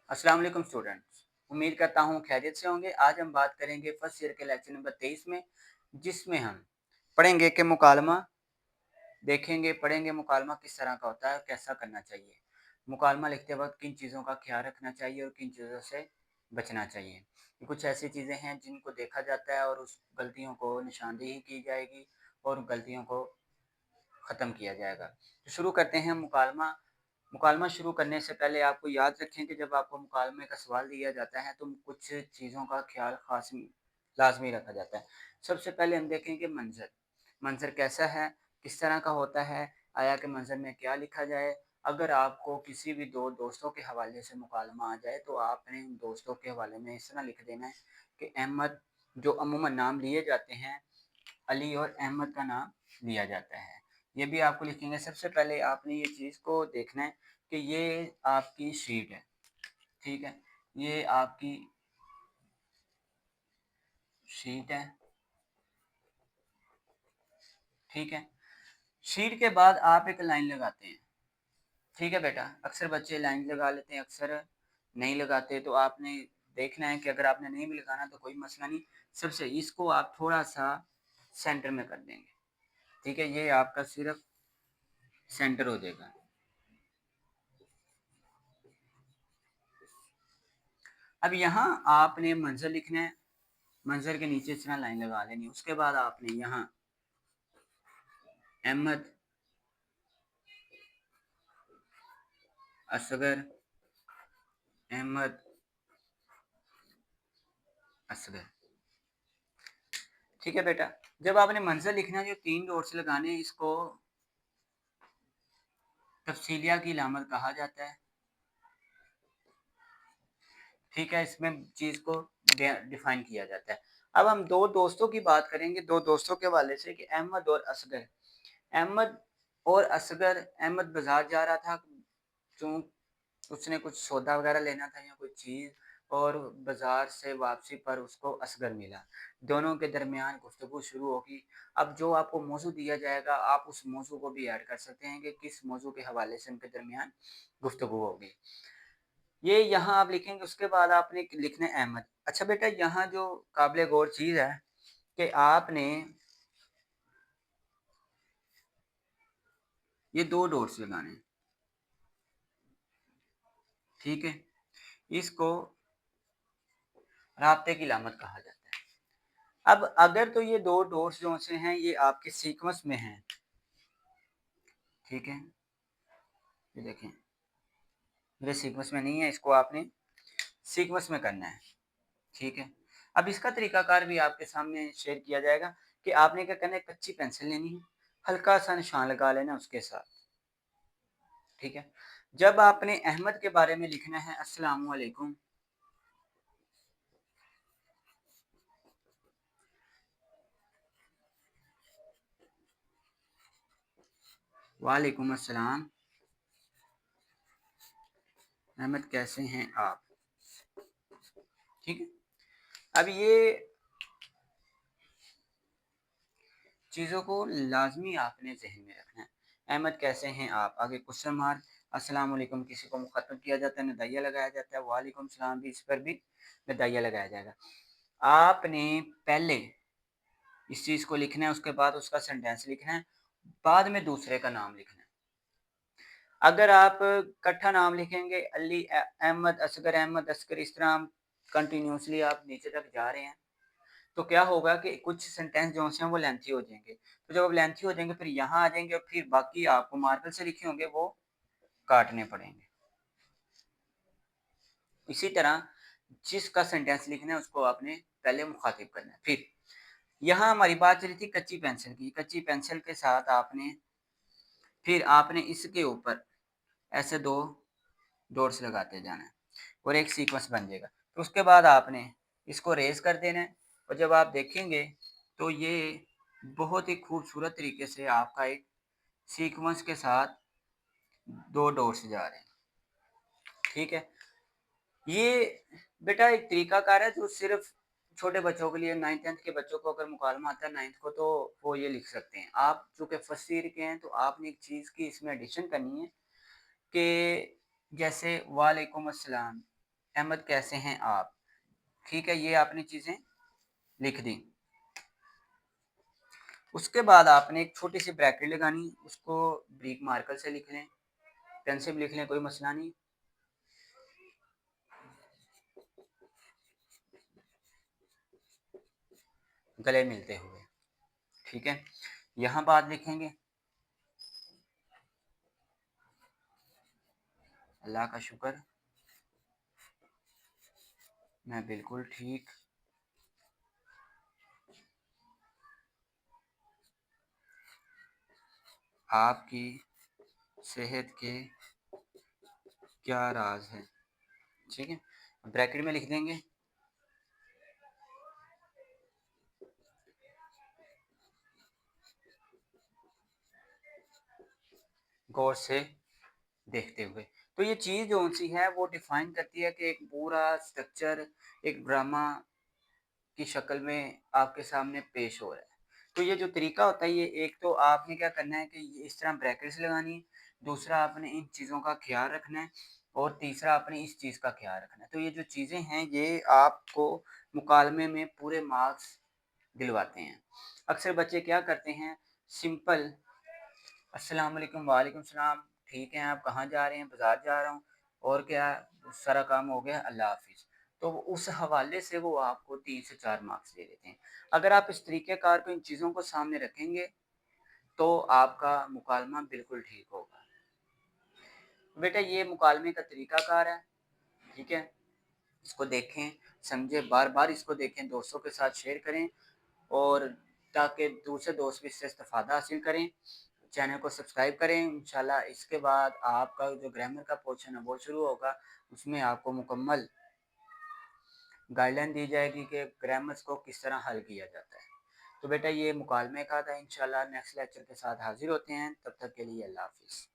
अस्सलाम वालेकुम स्टूडेंट्स। उम्मीद करता हूँ खैरियत से होंगे। आज हम बात करेंगे फर्स्ट ईयर के लेक्चर नंबर 23 में, जिसमें हम पढ़ेंगे कि मुकालमा पढ़ेंगे मुकालमा किस तरह का होता है और कैसा करना चाहिए। मुकालमा लिखते वक्त किन चीज़ों का ख्याल रखना चाहिए और किन चीज़ों से बचना चाहिए। ये कुछ ऐसी चीज़ें हैं जिनको देखा जाता है और उस गलतियों को निशानदेही की जाएगी और उन गलतियों को ख़त्म किया जाएगा। तो शुरू करते हैं मुकालमा। मुकालमा शुरू करने से पहले आपको याद रखें कि जब आपको मुकालमे का सवाल दिया जाता है तो कुछ चीज़ों का ख्याल खास लाजमी रखा जाता है। सबसे पहले हम देखेंगे मंज़र। मंज़र कैसा है, किस तरह का होता है, आया कि मंज़र में क्या लिखा जाए। अगर आपको किसी भी दो दोस्तों के हवाले से मुकालमा आ जाए तो आपने उन दोस्तों के हवाले में इस तरह लिख देना है कि अहमद, जो अमूमन नाम लिए जाते हैं, अली और अहमद का नाम लिया जाता है। ये भी आपको लिखेंगे। सबसे पहले आपने ये चीज़ को देखना है कि ये आपकी शीट है, ठीक है? ये आपकी शीट है, ठीक है? शीट के बाद आप एक लाइन लगाते हैं, ठीक है बेटा? अक्सर बच्चे लाइन लगा लेते हैं, अक्सर नहीं लगाते, तो आपने देखना है कि अगर आपने नहीं भी लगाना तो कोई मसला नहीं। सबसे इसको आप थोड़ा-सा सेंटर में कर देंगे, ठीक है? ये आपका सिर्फ़ सेंटर हो जाएगा। अब यहाँ आपने मंज़र लिखना है, मंज़र के नीचे इस तरह लाइन लगा लेनी है। उसके बाद आपने यहाँ अहमद, असगर, अहमद, असगर, ठीक है बेटा? जब आपने मंज़र लिखना है, जो 3 डॉट्स लगाने हैं, इसको तफ़सीलिया की अलामत कहा जाता है, ठीक है? इसमें चीज़ को डिफ़ाइन किया जाता है। अब हम 2 दोस्तों की बात करेंगे, 2 दोस्तों के हवाले से कि अहमद और असगर। अहमद और असगर, अहमद बाज़ार जा रहा था, चूँ उसने कुछ सौदा वगैरह लेना था या कोई चीज़, और बाज़ार से वापसी पर उसको असगर मिला। दोनों के दरमियान गुफ्तगू शुरू होगी। अब जो आपको मौज़ू दिया जाएगा, आप उस मौज़ू को भी ऐड कर सकते हैं कि किस मौज़ू के हवाले से उनके दरमियान गुफ्तगू होगी। ये यहाँ आप लिखेंगे, उसके बाद आपने लिखना है अहमद। अच्छा बेटा, यहाँ जो काबिल गौर चीज़ है कि आपने ये 2 डॉट्स लगाने हैं, ठीक है? इसको राब्ते की अलामत कहा जाता है। अब अगर तो ये 2 डॉट्स जो से हैं ये आपके सीक्वेंस में हैं, ठीक है? ये देखें, मेरे सीक्वेंस में नहीं है, इसको आपने सीक्वेंस में करना है, ठीक है? अब इसका तरीकाकार भी आपके सामने शेयर किया जाएगा कि आपने क्या करना है, कच्ची पेंसिल लेनी है, हल्का-सा निशान लगा लेना उसके साथ, ठीक है? जब आपने अहमद के बारे में लिखना है अस्सलामु अलैकुम, वालेकुम अस्सलाम, अहमद कैसे हैं आप? ठीक है? अब ये चीज़ों को लाज़मी आपने ज़हन में रखना है। अहमद कैसे हैं आप? आगे क्वेश्चन मार्क, अस्सलाम वालेकुम किसी को मुख़ातब किया जाता है, नदाइया लगाया जाता है, वालेकुम सलाम भी, इस पर भी नदाइया लगाया जाएगा। आपने पहले इस चीज़ को लिखना है, उसके बाद उसका सेंटेंस लिखना है, बाद में दूसरे का नाम लिखना है। अगर आप इकट्ठा नाम लिखेंगे, अली, अहमद, असगर, इस तरह हम कंटिन्यूअसली आप नीचे तक जा रहे हैं, तो क्या होगा कि कुछ सेंटेंस जो हैं वो लेंथी हो जाएँगे। तो जब वो लेंथी हो जाएँगे फिर यहाँ आ जाएँगे और फिर बाकी आपको मार्कर से लिखे होंगे वो काटने पड़ेंगे। इसी तरह जिसका सेंटेंस लिखना है उसको आपने पहले मुखातिब करना है। फिर यहाँ हमारी बात चली थी कच्ची पेंसिल की। कच्ची पेंसिल के साथ आपने इसके ऊपर ऐसे 2 डॉट्स लगाते जाना है और एक सीक्वेंस बन जाएगा। तो उसके बाद आपने इसको रेज़ कर देना है और जब आप देखेंगे तो ये बहुत ही खूबसूरत तरीके से आपका एक सीक्वेंस के साथ 2 डॉट्स जा रहे हैं, ठीक है? ये बेटा एक तरीकाकार है जो सिर्फ़ छोटे बच्चों के लिए, 9th-10th के बच्चों को अगर मुकालमा आता है 9th को, तो वो ये लिख सकते हैं। आप चूँकि फर्स्ट ईयर के हैं तो आपने एक चीज़ की इसमें एडिशन करनी है कि जैसे वालेकुम अस्सलाम, अहमद कैसे हैं आप। ठीक है, ये आपने चीज़ें लिख दी। उसके बाद आपने एक छोटी सी ब्रैकेट लगानी, उसको ब्रीक मार्कर से लिख लें, पेन से भी लिख लें, कोई मसला नहीं। गले मिलते हुए, ठीक है। यहाँ बात लिखेंगे, अल्लाह का शुक्र मैं बिल्कुल ठीक, आपकी सेहत के क्या राज है। ठीक है, ब्रैकेट में लिख देंगे, गौर से देखते हुए। तो ये चीज़ जो सी है वो डिफाइन करती है कि एक पूरा स्ट्रक्चर एक ड्रामा की शक्ल में आपके सामने पेश हो रहा है। तो ये जो तरीका होता है, ये एक तो आपने क्या करना है कि ये इस तरह ब्रैकेट्स लगानी है, दूसरा आपने इन चीज़ों का ख्याल रखना है, और तीसरा आपने इस चीज़ का ख्याल रखना है। तो ये जो चीज़ें हैं ये आपको मुकालमे में पूरे मार्क्स दिलवाते हैं। अक्सर बच्चे क्या करते हैं, सिंपल अस्सलाम वालेकुम, वालेकुम सलाम, ठीक है आप कहाँ जा रहे हैं, बाज़ार जा रहा हूँ, और क्या सारा काम हो गया, अल्लाह हाफ़िज़। तो उस हवाले से वो आपको 3 से 4 मार्क्स दे देते हैं। अगर आप इस तरीक़ेकार को इन चीज़ों को सामने रखेंगे तो आपका मुकालमा बिल्कुल ठीक होगा। बेटा ये मुकालमे का तरीक़ाकार है, ठीक है? इसको देखें, समझें, बार-बार इसको देखें, दोस्तों के साथ शेयर करें, और ताकि दूसरे दोस्त भी इससे इस्तेफ़ादा हासिल करें। चैनल को सब्सक्राइब करें। इंशाल्लाह इसके बाद आपका जो ग्रामर का पोर्शन है वो शुरू होगा, उसमें आपको मुकम्मल गाइडलाइन दी जाएगी कि ग्रामर्स को किस तरह हल किया जाता है। तो बेटा ये मुकालमे का था, इंशाल्लाह नेक्स्ट लेक्चर के साथ हाज़िर होते हैं, तब तक के लिए अल्लाह हाफ़िज़।